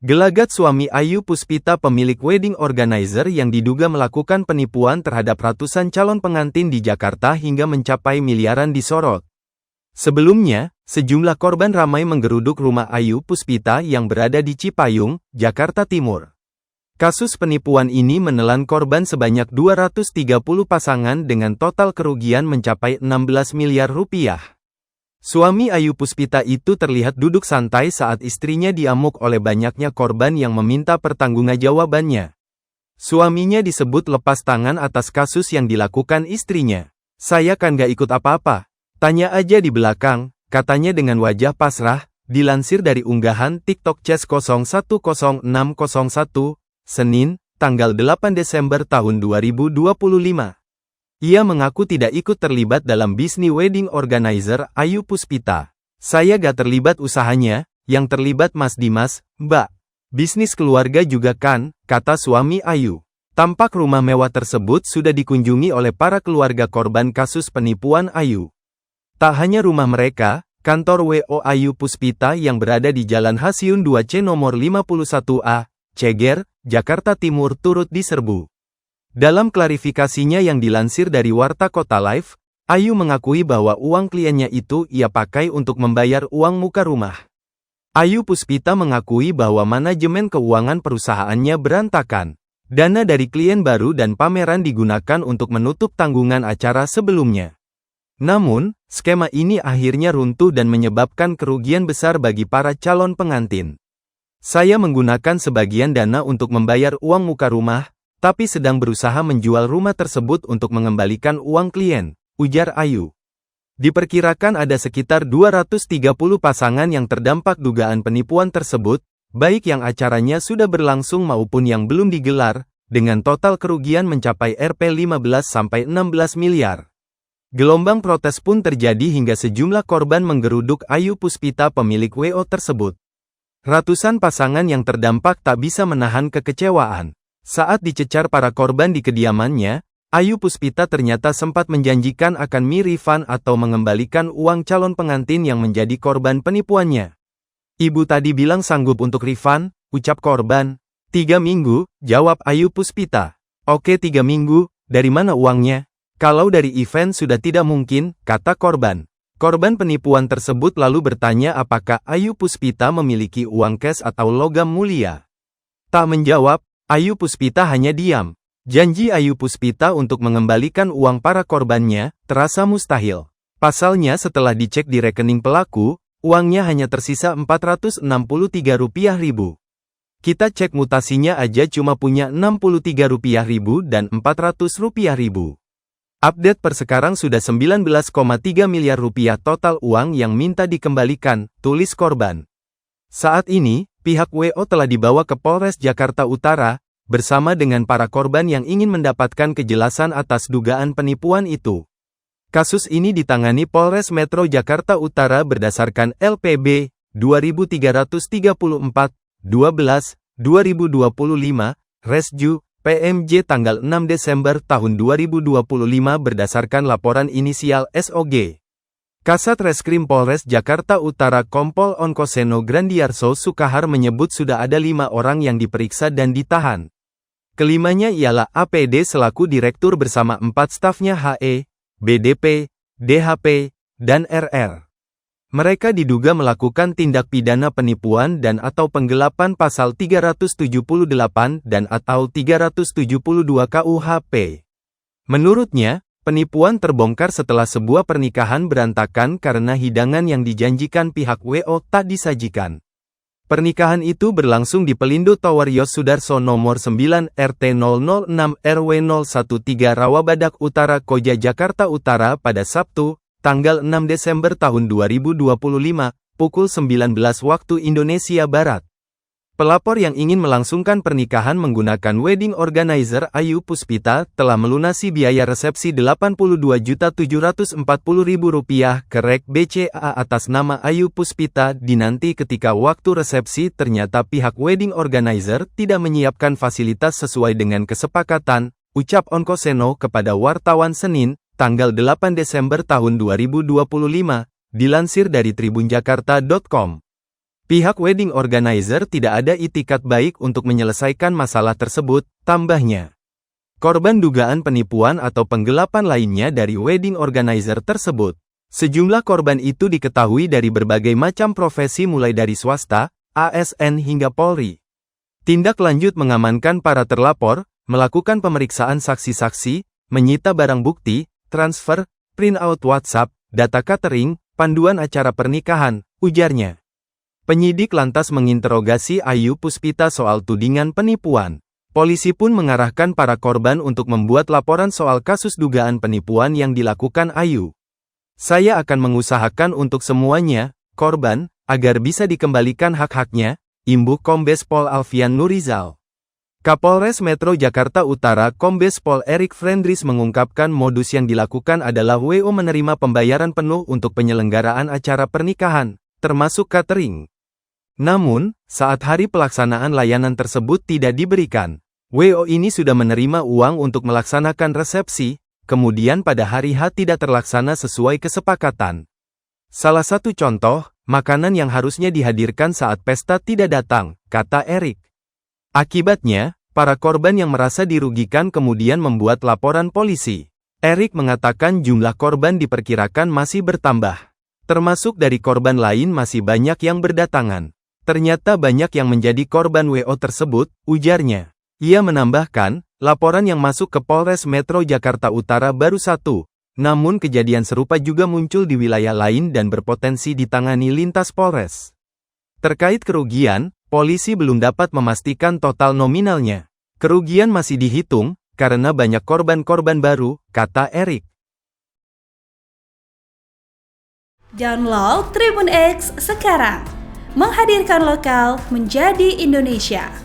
Gelagat suami Ayu Puspita pemilik wedding organizer yang diduga melakukan penipuan terhadap ratusan calon pengantin di Jakarta hingga mencapai miliaran disorot. Sebelumnya, sejumlah korban ramai menggeruduk rumah Ayu Puspita yang berada di Cipayung, Jakarta Timur. Kasus penipuan ini menelan korban sebanyak 230 pasangan dengan total kerugian mencapai 16 miliar rupiah. Suami Ayu Puspita itu terlihat duduk santai saat istrinya diamuk oleh banyaknya korban yang meminta pertanggungjawabannya. Suaminya disebut lepas tangan atas kasus yang dilakukan istrinya. "Saya kan gak ikut apa-apa. Tanya aja di belakang," katanya dengan wajah pasrah, dilansir dari unggahan TikTok Ces 010601, Senin, tanggal 8 Desember tahun 2025. Ia mengaku tidak ikut terlibat dalam bisnis wedding organizer Ayu Puspita. "Saya gak terlibat usahanya, yang terlibat Mas Dimas, Mbak. Bisnis keluarga juga kan," kata suami Ayu. Tampak rumah mewah tersebut sudah dikunjungi oleh para keluarga korban kasus penipuan Ayu. Tak hanya rumah mereka, kantor WO Ayu Puspita yang berada di Jalan Hasiun 2C nomor 51A, Ceger, Jakarta Timur turut diserbu. Dalam klarifikasinya yang dilansir dari Warta Kota Live, Ayu mengakui bahwa uang kliennya itu ia pakai untuk membayar uang muka rumah. Ayu Puspita mengakui bahwa manajemen keuangan perusahaannya berantakan. Dana dari klien baru dan pameran digunakan untuk menutup tanggungan acara sebelumnya. Namun, skema ini akhirnya runtuh dan menyebabkan kerugian besar bagi para calon pengantin. "Saya menggunakan sebagian dana untuk membayar uang muka rumah, tapi sedang berusaha menjual rumah tersebut untuk mengembalikan uang klien," ujar Ayu. Diperkirakan ada sekitar 230 pasangan yang terdampak dugaan penipuan tersebut, baik yang acaranya sudah berlangsung maupun yang belum digelar, dengan total kerugian mencapai Rp15–16 miliar. Gelombang protes pun terjadi hingga sejumlah korban menggeruduk Ayu Puspita pemilik WO tersebut. Ratusan pasangan yang terdampak tak bisa menahan kekecewaan. Saat dicecar para korban di kediamannya, Ayu Puspita ternyata sempat menjanjikan akan refund atau mengembalikan uang calon pengantin yang menjadi korban penipuannya. "Ibu tadi bilang sanggup untuk refund," ucap korban. "3 minggu, jawab Ayu Puspita. "Oke 3 minggu, dari mana uangnya?" "Kalau dari event sudah tidak mungkin," kata korban. Korban penipuan tersebut lalu bertanya apakah Ayu Puspita memiliki uang cash atau logam mulia. Tak menjawab, Ayu Puspita hanya diam. Janji Ayu Puspita untuk mengembalikan uang para korbannya terasa mustahil. Pasalnya setelah dicek di rekening pelaku, uangnya hanya tersisa Rp463.000. "Kita cek mutasinya aja cuma punya Rp63.000 dan Rp400.000. Update per sekarang sudah Rp19,3 miliar total uang yang minta dikembalikan," tulis korban. Saat ini, pihak WO telah dibawa ke Polres Jakarta Utara, bersama dengan para korban yang ingin mendapatkan kejelasan atas dugaan penipuan itu. Kasus ini ditangani Polres Metro Jakarta Utara berdasarkan LPB 2334/12/2025, Resju, PMJ tanggal 6 Desember tahun 2025 berdasarkan laporan inisial SOG. Kasat Reskrim Polres Jakarta Utara Kompol Onkoseno Grandiarso Sukahar menyebut sudah ada 5 orang yang diperiksa dan ditahan. Kelimanya ialah APD selaku direktur bersama 4 stafnya HE, BDP, DHP, dan RR. Mereka diduga melakukan tindak pidana penipuan dan atau penggelapan pasal 378 dan atau 372 KUHP. Menurutnya, penipuan terbongkar setelah sebuah pernikahan berantakan karena hidangan yang dijanjikan pihak WO tak disajikan. Pernikahan itu berlangsung di Pelindo Tower Yos Sudarso nomor 9 RT 006 RW 013 Rawabadak Utara Koja Jakarta Utara pada Sabtu, tanggal 6 Desember tahun 2025, pukul 19 waktu Indonesia Barat. Pelapor yang ingin melangsungkan pernikahan menggunakan wedding organizer Ayu Puspita telah melunasi biaya resepsi Rp82.740.000 ke Rek BCA atas nama Ayu Puspita. Dinanti ketika waktu resepsi ternyata pihak wedding organizer tidak menyiapkan fasilitas sesuai dengan kesepakatan, ucap Onkoseno kepada wartawan Senin, tanggal 8 Desember tahun 2025, dilansir dari tribunjakarta.com. Pihak wedding organizer tidak ada itikat baik untuk menyelesaikan masalah tersebut, tambahnya. Korban dugaan penipuan atau penggelapan lainnya dari wedding organizer tersebut. Sejumlah korban itu diketahui dari berbagai macam profesi mulai dari swasta, ASN hingga Polri. Tindak lanjut mengamankan para terlapor, melakukan pemeriksaan saksi-saksi, menyita barang bukti, transfer, print out WhatsApp, data catering, panduan acara pernikahan, ujarnya. Penyidik lantas menginterogasi Ayu Puspita soal tudingan penipuan. Polisi pun mengarahkan para korban untuk membuat laporan soal kasus dugaan penipuan yang dilakukan Ayu. Saya akan mengusahakan untuk semuanya, korban, agar bisa dikembalikan hak-haknya, imbuh Kombes Pol Alfian Nurizal. Kapolres Metro Jakarta Utara Kombes Pol Erik Frendris mengungkapkan modus yang dilakukan adalah WO menerima pembayaran penuh untuk penyelenggaraan acara pernikahan, termasuk catering. Namun, saat hari pelaksanaan layanan tersebut tidak diberikan, WO ini sudah menerima uang untuk melaksanakan resepsi, kemudian pada hari H tidak terlaksana sesuai kesepakatan. Salah satu contoh, makanan yang harusnya dihadirkan saat pesta tidak datang, kata Erik. Akibatnya, para korban yang merasa dirugikan kemudian membuat laporan polisi. Erik mengatakan jumlah korban diperkirakan masih bertambah. Termasuk dari korban lain masih banyak yang berdatangan. Ternyata banyak yang menjadi korban WO tersebut, ujarnya. Ia menambahkan, laporan yang masuk ke Polres Metro Jakarta Utara baru satu, namun kejadian serupa juga muncul di wilayah lain dan berpotensi ditangani lintas Polres. Terkait kerugian, polisi belum dapat memastikan total nominalnya. Kerugian masih dihitung, karena banyak korban-korban baru, kata Erik. Download Tribun X sekarang. Menghadirkan lokal menjadi Indonesia.